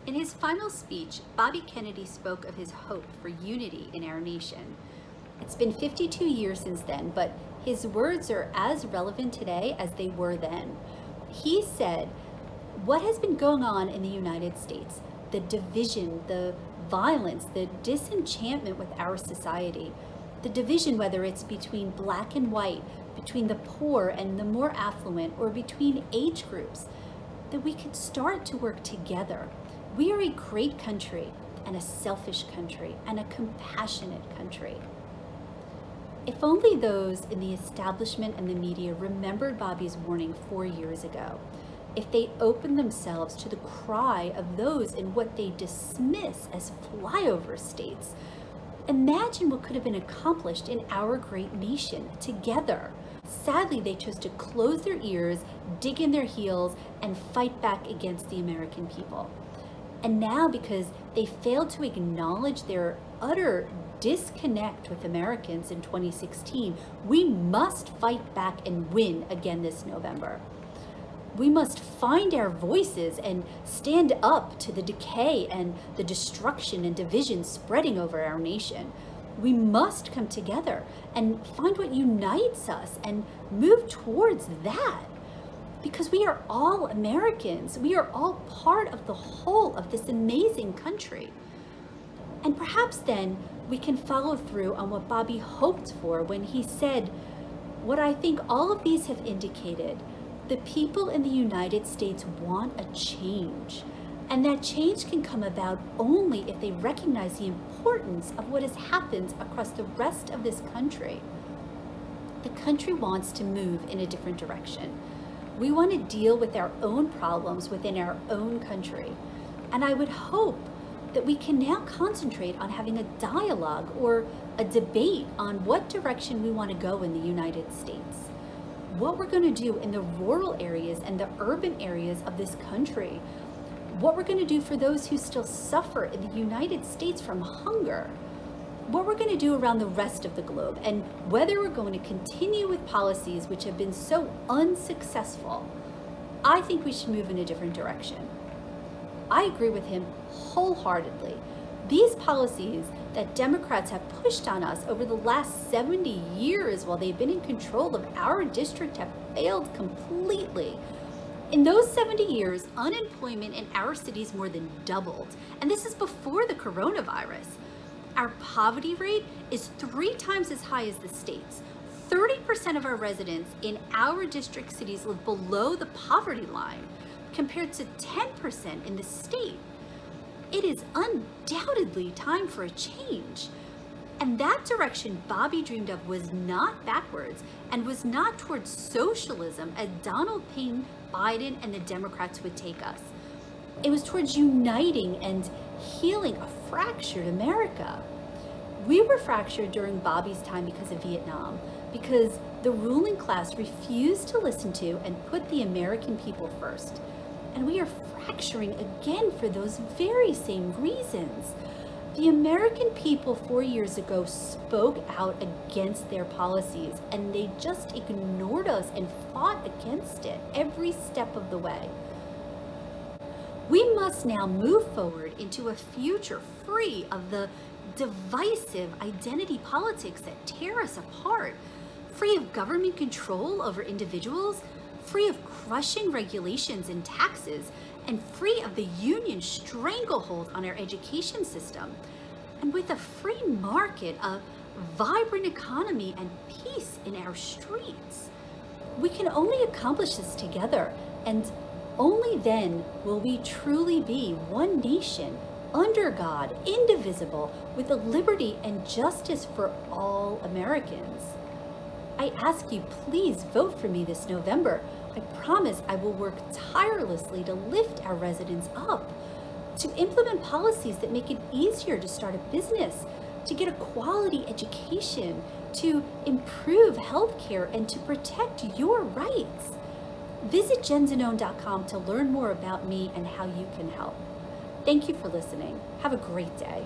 In his final speech, Bobby Kennedy spoke of his hope for unity in our nation. It's been 52 years since then, but his words are as relevant today as they were then. He said, what has been going on in the United States, the division, the violence, the disenchantment with our society, the division, whether it's between black and white, between the poor and the more affluent, or between age groups, that we could start to work together. We are a great country and a selfish country and a compassionate country. If only those in the establishment and the media remembered Bobby's warning 4 years ago, if they opened themselves to the cry of those in what they dismiss as flyover states, imagine what could have been accomplished in our great nation together. Sadly, they chose to close their ears, dig in their heels, and fight back against the American people. And now, because they failed to acknowledge their utter disconnect with Americans in 2016, we must fight back and win again this November. We must find our voices and stand up to the decay and the destruction and division spreading over our nation. We must come together and find what unites us and move towards that. Because we are all Americans. We are all part of the whole of this amazing country. And perhaps then we can follow through on what Bobby hoped for when he said, what I think all of these have indicated, the people in the United States want a change. And that change can come about only if they recognize the importance of what has happened across the rest of this country. The country wants to move in a different direction. We want to deal with our own problems within our own country. And I would hope that we can now concentrate on having a dialogue or a debate on what direction we want to go in the United States. What we're going to do in the rural areas and the urban areas of this country. What we're going to do for those who still suffer in the United States from hunger. What we're going to do around the rest of the globe, and whether we're going to continue with policies which have been so unsuccessful. I think we should move in a different direction. I agree with him wholeheartedly. These policies that Democrats have pushed on us over the last 70 years while they've been in control of our district have failed completely. In those 70 years, unemployment in our cities more than doubled, and this is before the coronavirus. Our poverty rate is 3 times as high as the state's. 30% of our residents in our district cities live below the poverty line, compared to 10% in the state. It is undoubtedly time for a change. And that direction Bobby dreamed of was not backwards and was not towards socialism as Donald Payne, Biden, and the Democrats would take us. It was towards uniting and healing a fractured America. We were fractured during Bobby's time because of Vietnam, because the ruling class refused to listen to and put the American people first. And we are fracturing again for those very same reasons. The American people 4 years ago spoke out against their policies, and they just ignored us and fought against it every step of the way. We must now move forward into a future free of the divisive identity politics that tear us apart, free of government control over individuals, free of crushing regulations and taxes, and free of the union stranglehold on our education system. And with a free market, a vibrant economy, and peace in our streets. We can only accomplish this together, and only then will we truly be one nation, under God, indivisible, with the liberty and justice for all Americans. I ask you, please vote for me this November. I promise I will work tirelessly to lift our residents up, to implement policies that make it easier to start a business, to get a quality education, to improve healthcare, and to protect your rights. Visit jenzanone.com to learn more about me and how you can help. Thank you for listening. Have a great day.